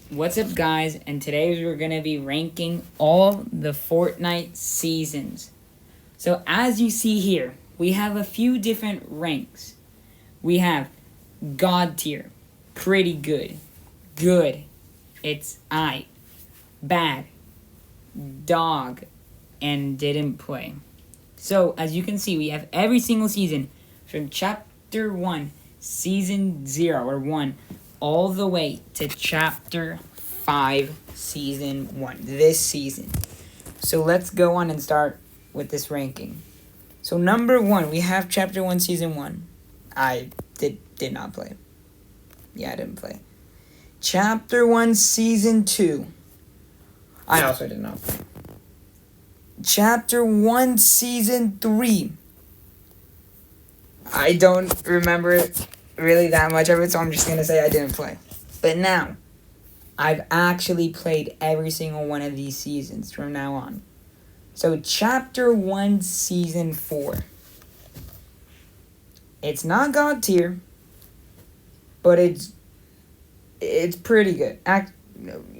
What's up, guys? And today we're going to be ranking all the Fortnite seasons. So, as you see here, we have a few different ranks. We have God tier, pretty good, good, it's I, bad, dog, and didn't play. So, as you can see, we have every single season from Chapter 1, Season 0, or 1, all the way to Chapter 5, Season 1, this season. So, let's go on and start with this ranking. So, number 1, we have Chapter 1, Season 1. I did not play. Yeah, I didn't play. Chapter 1, Season 2. I also did not play. Chapter 1, Season 3. I don't remember really that much of it, so I'm just going to say I didn't play. But now, I've actually played every single one of these seasons from now on. So, Chapter 1, Season 4. It's not God tier, but it's pretty good.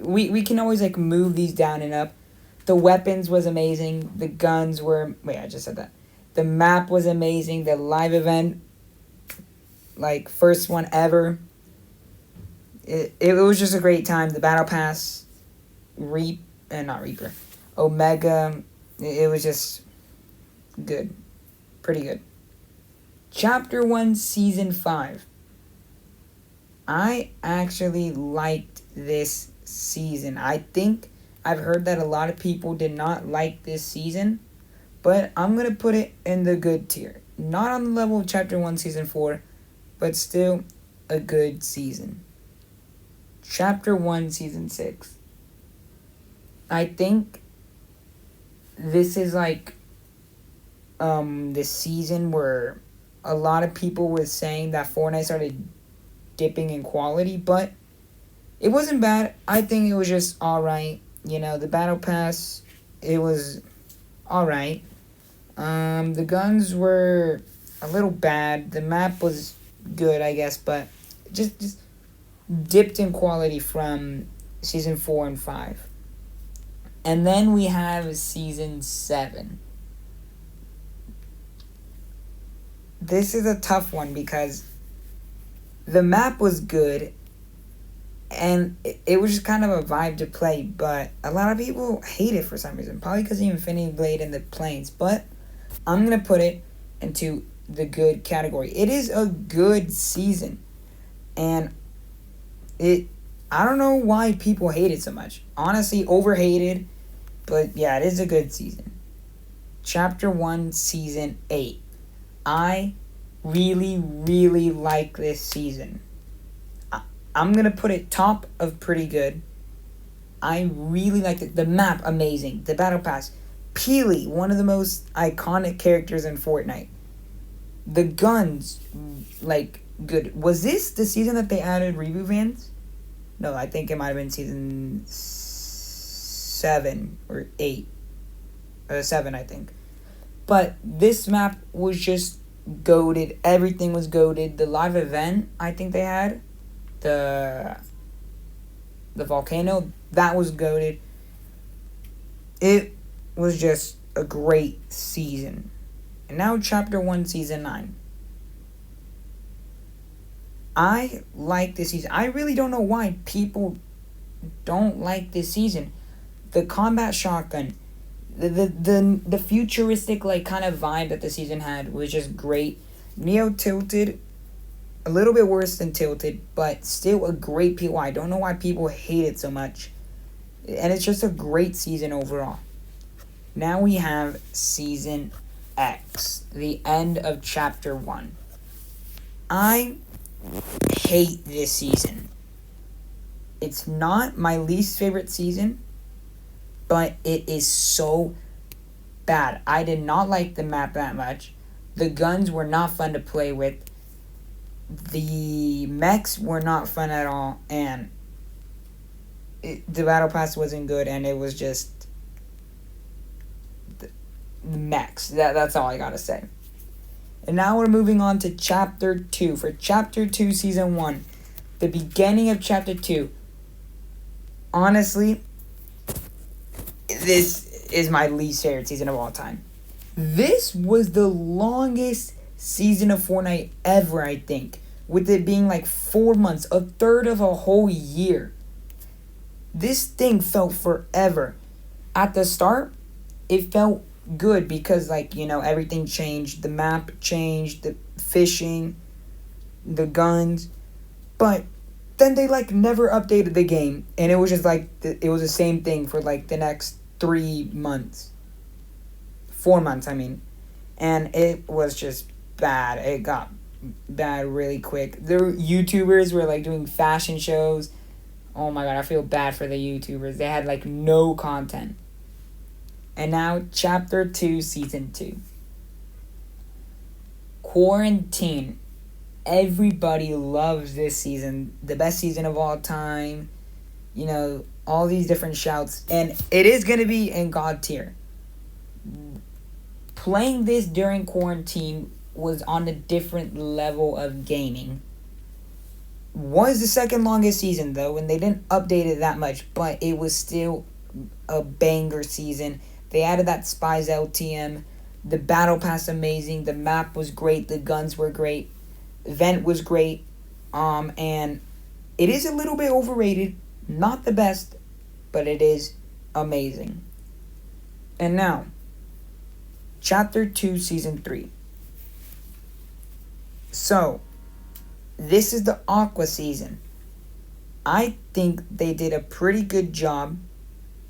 We can always move these down and up. The weapons was amazing. The guns were... Wait, I just said that. The map was amazing. The live event, first one ever. It was just a great time. The battle pass, not Reaper, Omega. It was just good. Pretty good. Chapter 1, Season 5. I actually liked this season. I think I've heard that a lot of people did not like this season, but I'm going to put it in the good tier. Not on the level of Chapter 1, Season 4, but still a good season. Chapter 1, Season 6. I think this is this season where a lot of people were saying that Fortnite started dipping in quality, but it wasn't bad. I think it was just alright. The battle pass, it was alright. The guns were a little bad. The map was good, I guess, but just dipped in quality from Season 4 and 5. And then we have Season 7. This is a tough one because the map was good and it was just kind of a vibe to play, but a lot of people hate it for some reason. Probably because of the Infinity Blade and the planes, but I'm going to put it into the good category. It is a good season, and I don't know why people hate it so much. Honestly, overhated, but yeah, it is a good season. Chapter 1, Season 8. I really, really like this season. I'm going to put it top of pretty good. I really liked it. The map, amazing. The battle pass. Peely, one of the most iconic characters in Fortnite. The guns, good. Was this the season that they added reboot vans? No, I think it might have been Season 7 or 8. 7, I think. But this map was just goated. Everything was goated. The live event, I think they had. The volcano, that was goated. It was just a great season. And now Chapter 1, Season 9. I like this season. I really don't know why people don't like this season. The combat shotgun, the futuristic kind of vibe that the season had was just great. Neo Tilted, a little bit worse than Tilted, but still a great PO. I don't know why people hate it so much. And it's just a great season overall. Now we have Season X, the end of Chapter 1. I hate this season. It's not my least favorite season, but it is so bad. I did not like the map that much. The guns were not fun to play with. The mechs were not fun at all, and the battle pass wasn't good, and it was just the mechs. That's all I gotta say. And now we're moving on to Chapter 2. For Chapter 2, Season 1, the beginning of Chapter 2, honestly, this is my least favorite season of all time. This was the longest season of Fortnite ever, I think, with it being like 4 months, a third of a whole year. This thing felt forever. At the start, it felt good because, like, everything changed. The map changed, the fishing, the guns. But then they, like, never updated the game. And it was just, like, it was the same thing for, like, the next 3 months. 4 months, I mean. And it was just bad. It got bad really quick. The YouTubers were, like, doing fashion shows. Oh my god, I feel bad for the YouTubers. They had, like, no content. And now, Chapter 2, Season 2. Quarantine. Everybody loves this season. The best season of all time. All these different shouts. And it is going to be in God tier. Playing this during quarantine was on a different level of gaming. Was the second longest season, though, and they didn't update it that much, but it was still a banger season. They added that Spies LTM. The Battle Pass amazing. The map was great. The guns were great. Event was great. And it is a little bit overrated. Not the best, but it is amazing. And now, Chapter 2, Season 3. So, this is the Aqua season. I think they did a pretty good job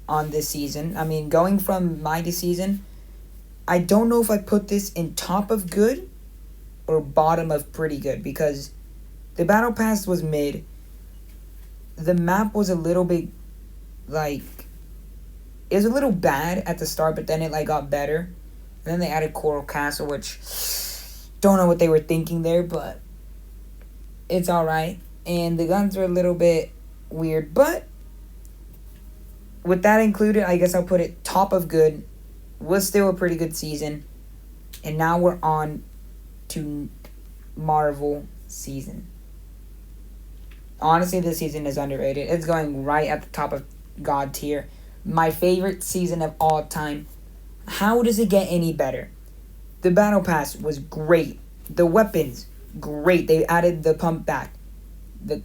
on this season. I mean, going from Mighty season, I don't know if I put this in top of good or bottom of pretty good because the Battle Pass was mid. The map was a little bit, like, it was a little bad at the start, but then it, like, got better. And then they added Coral Castle, which, don't know what they were thinking there, but it's alright. And the guns were a little bit weird. But with that included, I guess I'll put it top of good. Was still a pretty good season. And now we're on to Marvel season. Honestly, this season is underrated. It's going right at the top of God tier. My favorite season of all time. How does it get any better? The Battle Pass was great. The weapons, great. They added the pump back. The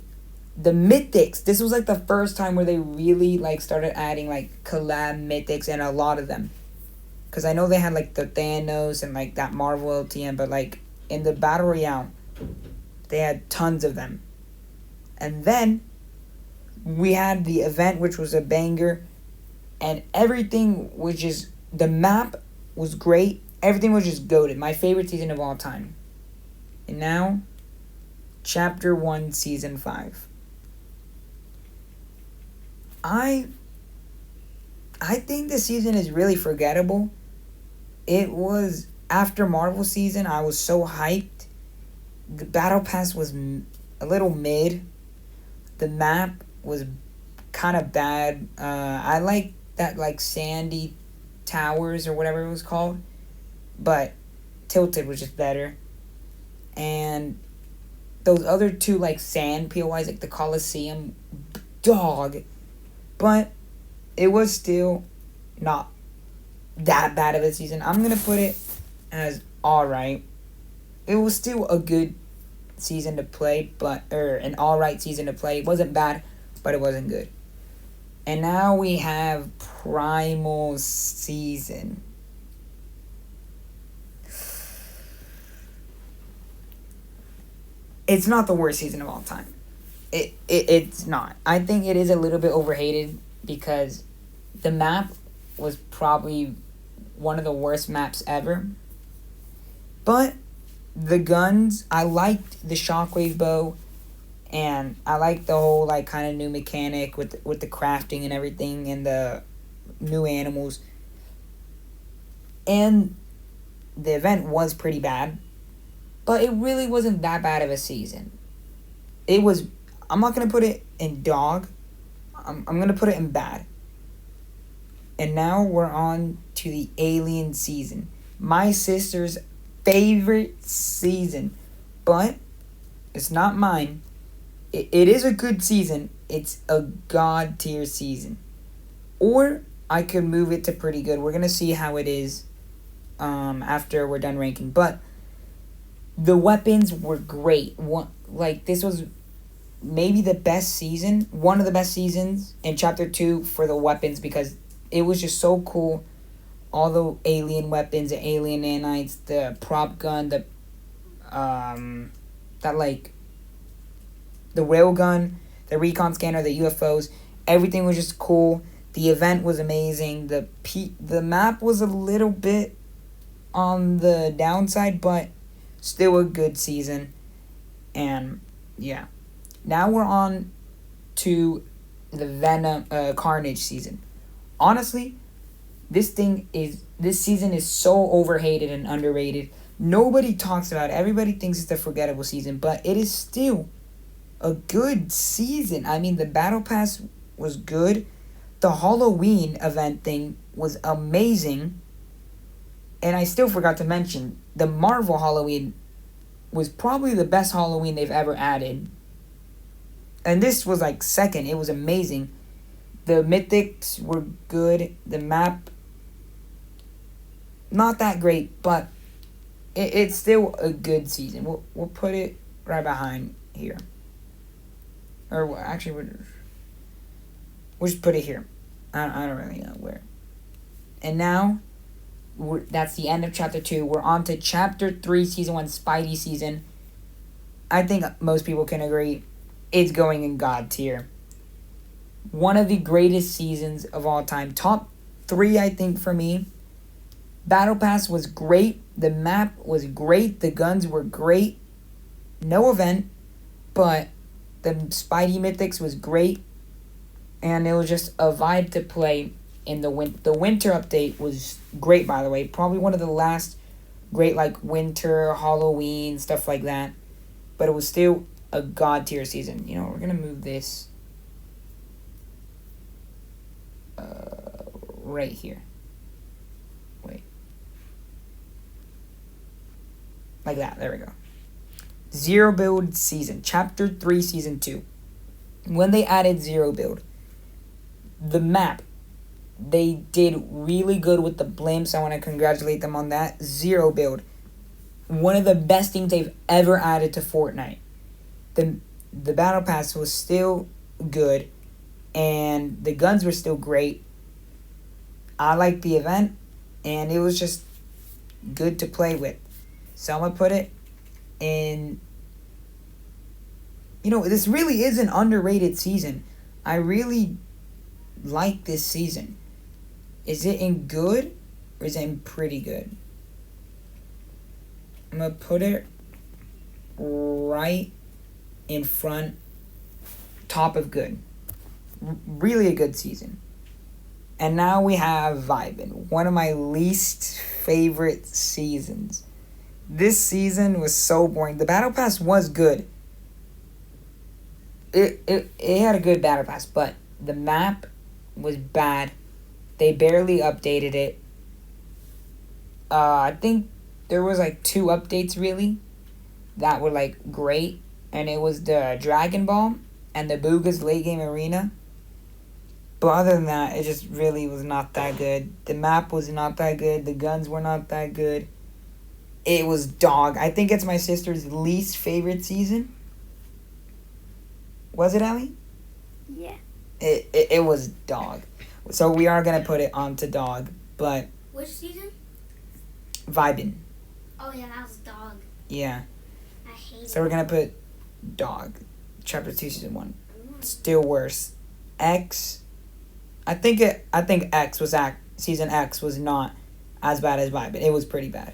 mythics. This was like the first time where they really like started adding like collab mythics and a lot of them. Because I know they had like the Thanos and like that Marvel LTM, but like in the Battle Royale, they had tons of them. And then we had the event, which was a banger, and everything was just, the map was great. Everything was just goated. My favorite season of all time. And now, Chapter 1, Season 5. I think this season is really forgettable. It was, after Marvel season, I was so hyped. The Battle Pass was a little mid. The map was kind of bad. I like that like sandy towers or whatever it was called. But Tilted was just better. And those other two like sand POIs, like the Coliseum, dog. But it was still not that bad of a season. I'm going to put it as alright. It was still a good season to play, an alright season to play. It wasn't bad, but it wasn't good. And now we have Primal Season. It's not the worst season of all time. It's not. I think it is a little bit overhated because the map was probably one of the worst maps ever. But the guns, I liked the shockwave bow, and I liked the whole like kind of new mechanic with the crafting and everything and the new animals. And the event was pretty bad, but it really wasn't that bad of a season. It was, I'm not going to put it in dog. I'm going to put it in bad. And now we're on to the Alien season. My sister's favorite season. But it's not mine. It is a good season. It's a god tier season. Or I could move it to pretty good. We're gonna see how it is after we're done ranking. But the weapons were great. This was maybe the best season, one of the best seasons in Chapter 2 for the weapons because it was just so cool. All the alien weapons, the alien nanites, the prop gun, the railgun, the recon scanner, the UFOs, everything was just cool. The event was amazing. The map was a little bit on the downside, but still a good season. And yeah, now we're on to the Venom Carnage season. Honestly, this season is so overhated and underrated. Nobody talks about it. Everybody thinks it's a forgettable season, but it is still a good season. I mean, the Battle Pass was good. The Halloween event thing was amazing. And I still forgot to mention, the Marvel Halloween was probably the best Halloween they've ever added. And this was like second. It was amazing. The mythics were good. The map, not that great, but it's still a good season. We'll put it right behind here. Or actually, we'll just put it here. I don't really know where. And now, that's the end of Chapter 2. We're on to Chapter 3, Season 1, Spidey season. I think most people can agree it's going in God tier. One of the greatest seasons of all time. Top 3, I think, for me. Battle Pass was great. The map was great. The guns were great. No event, but the Spidey Mythics was great. And it was just a vibe to play in the winter. The winter update was great, by the way. Probably one of the last great, winter, Halloween, stuff like that. But it was still a god tier season. You know, we're going to move this right here. Wait. Like that. There we go. Zero build season. Chapter 3, Season 2. When they added zero build, the map, they did really good with the blimps. I want to congratulate them on that. Zero build. One of the best things they've ever added to Fortnite. The Battle Pass was still good, and the guns were still great. I liked the event, and it was just good to play with. So I'm going to put it in... You know, this really is an underrated season. I really like this season. Is it in good, or is it in pretty good? I'm going to put it right in front, top of good. Really a good season. And now we have Vibin', one of my least favorite seasons. This season was so boring. The Battle Pass was good. It had a good Battle Pass, but the map was bad. They barely updated it. I think there was 2 updates really that were great, and it was the Dragon Ball and the Booga's late game arena. But other than that, it just really was not that good. The map was not that good. The guns were not that good. It was dog. I think it's my sister's least favorite season. Was it, Ellie? Yeah. It was dog. So we are going to put it onto dog, but... Which season? Vibin'. Oh, yeah, that was dog. Yeah. I hate it. So we're going to put dog. Chapter 2, Season 1. Still worse. X... I think X was Season X was not as bad as Vibin'. It was pretty bad.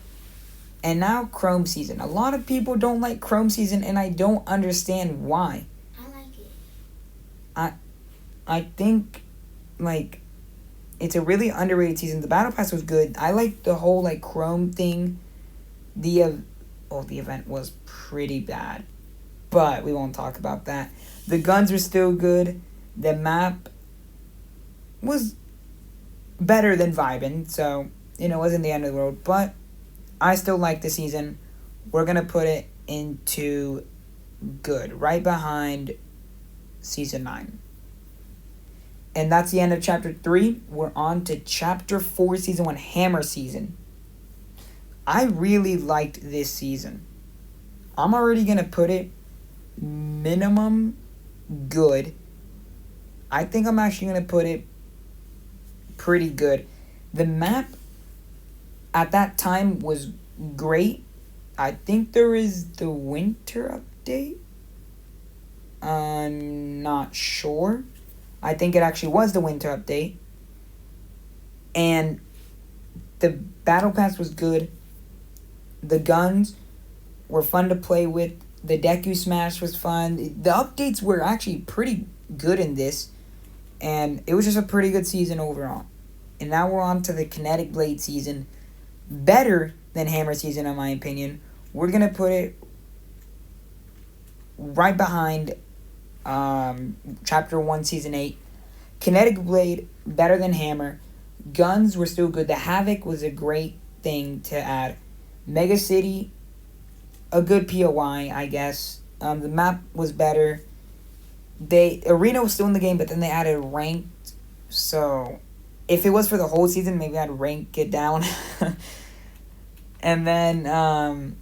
And now Chrome season. A lot of people don't like Chrome season, and I don't understand why. I like it. I think it's a really underrated season. The Battle Pass was good. I like the whole Chrome thing. The event was pretty bad, but we won't talk about that. The guns were still good. The map was better than Vibin', so it wasn't the end of the world, but I still like the season. We're gonna put it into good, right behind Season 9. And that's the end of chapter 3. We're on to chapter 4, season 1, Hammer season. I really liked this season. I'm already going to put it minimum good. I think I'm actually going to put it pretty good. The map at that time was great. I think there is the winter update. I'm not sure. I think it actually was the winter update. And the battle pass was good. The guns were fun to play with. The Deku Smash was fun. The updates were actually pretty good in this. And it was just a pretty good season overall. And now we're on to the Kinetic Blade season. Better than Hammer season, in my opinion. We're going to put it right behind Chapter 1, Season 8. Kinetic Blade, better than Hammer. Guns were still good. The Havoc was a great thing to add. Mega City, a good POI, I guess. The map was better. Arena was still in the game, but then they added ranked. So, if it was for the whole season, maybe I'd rank it down. And then,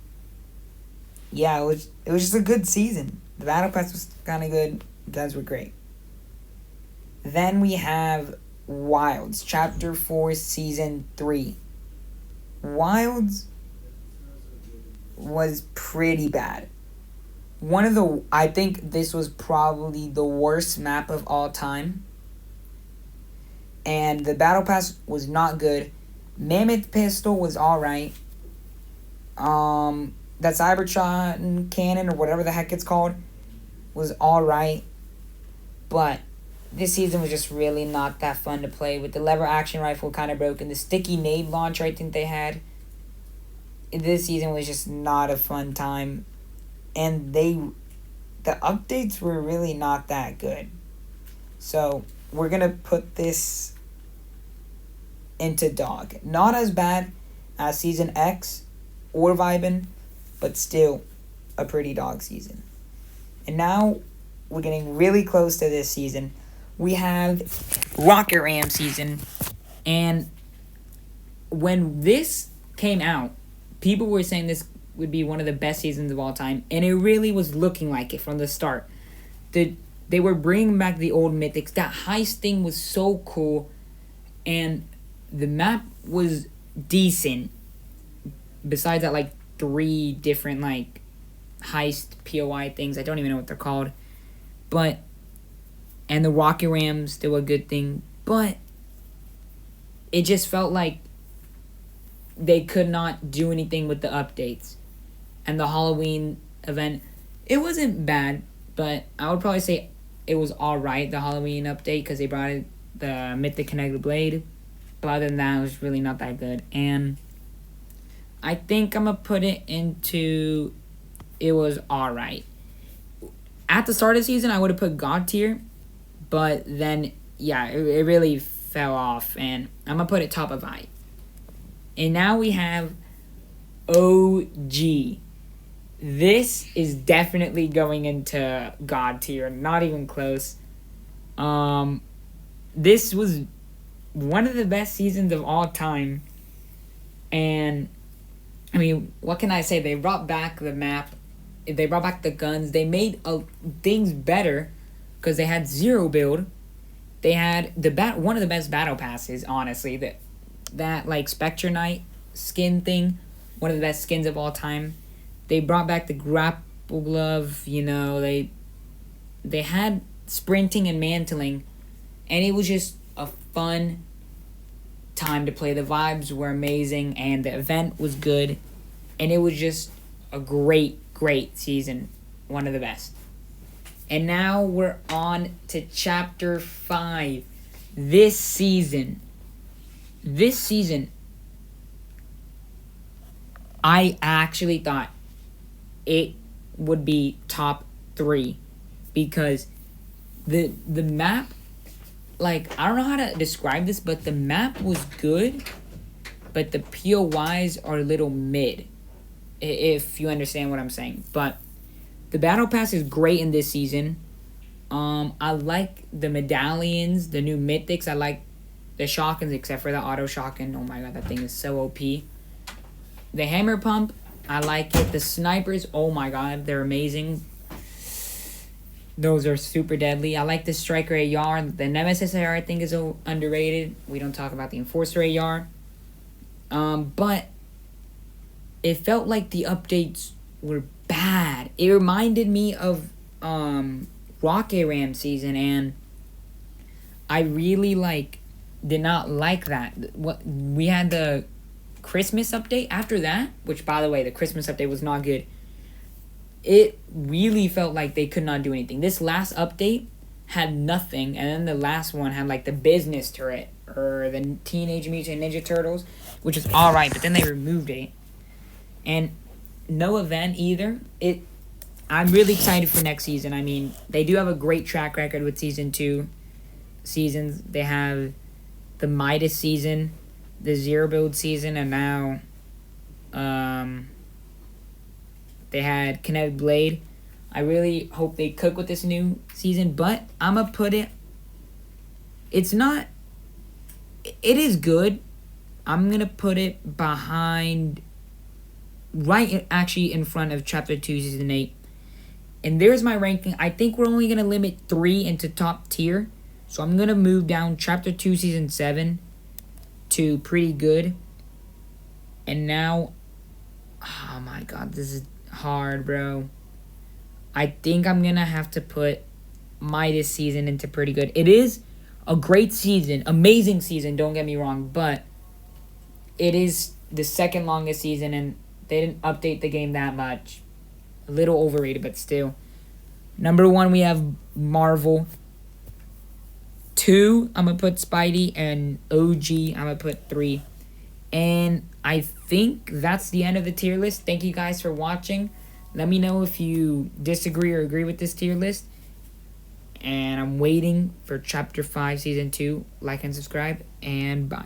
yeah, it was just a good season. The Battle Pass was kind of good. The guns were great. Then we have Wilds, Chapter 4, Season 3. Wilds was pretty bad. I think this was probably the worst map of all time. And the Battle Pass was not good. Mammoth Pistol was alright. That Cybertron cannon, or whatever the heck it's called, was alright. But this season was just really not that fun to play with. The lever action rifle kind of broken. The sticky nade launcher I think they had. This season was just not a fun time. And the updates were really not that good. So we're going to put this into dog. Not as bad as Season X or Vibin, but still a pretty dog season. And now we're getting really close to this season. We have Rocket Ram season. And when this came out, people were saying this would be one of the best seasons of all time. And it really was looking like it from the start. They were bringing back the old mythics. That heist thing was so cool. And the map was decent. Besides that, like, 3 different, like, heist POI things. I don't even know what they're called. But, and the Rocket Ram's still a good thing. But it just felt like they could not do anything with the updates. And the Halloween event, it wasn't bad, but I would probably say it was alright, the Halloween update, because they brought it, the Mythic Connected Blade. But other than that, it was really not that good. And I think I'm going to put it into, it was alright. At the start of the season, I would have put God tier, but then, yeah, it really fell off, and I'm going to put it top of I. And now we have OG. This is definitely going into God tier, not even close. This was one of the best seasons of all time. And, I mean, what can I say? They brought back the map. They brought back the guns. They made things better because they had zero build. They had one of the best battle passes, honestly. That like Spectre Knight skin thing, one of the best skins of all time. They brought back the grapple glove. You know, they had sprinting and mantling, and it was just a fun time to play. The vibes were amazing, and the event was good, and it was just a great season, one of the best. And now we're on to Chapter 5. This season, I actually thought it would be top 3 because the map, like, I don't know how to describe this, but the map was good, but the POIs are a little mid, if you understand what I'm saying. But the Battle Pass is great in this season. I like the medallions, the new mythics. I like the shotguns, except for the auto shotgun. Oh my god, that thing is so OP. The hammer pump, I like it. The snipers, oh my god, they're amazing. Those are super deadly. I like the striker AR. The nemesis AR I think is underrated. We don't talk about the enforcer AR. But it felt like the updates were bad. It reminded me of Rocket Ram season, and I really did not like that. What we had the Christmas update after that, which by the way, the Christmas update was not good. It really felt like they could not do anything. This last update had nothing, and then the last one had the business turret or the Teenage Mutant Ninja Turtles, which is alright, but then they removed it. And no event either. I'm really excited for next season. I mean, they do have a great track record with season 2 seasons. They have the Midas season, the Zero Build season, and now they had Kinetic Blade. I really hope they cook with this new season, but I'm going to put it... It is good. I'm going to put it behind... actually in front of Chapter 2, Season 8. And there's my ranking. I think we're only going to limit 3 into top tier. So I'm going to move down Chapter 2, Season 7 to pretty good. And now... Oh my god, this is hard, bro. I think I'm going to have to put Midas season into pretty good. It is a great season. Amazing season, don't get me wrong. But it is the second longest season, and they didn't update the game that much. A little overrated, but still. Number 1, we have Marvel. 2, I'm going to put Spidey. And OG, I'm going to put 3. And I think that's the end of the tier list. Thank you guys for watching. Let me know if you disagree or agree with this tier list. And I'm waiting for Chapter 5, Season 2. Like and subscribe. And bye.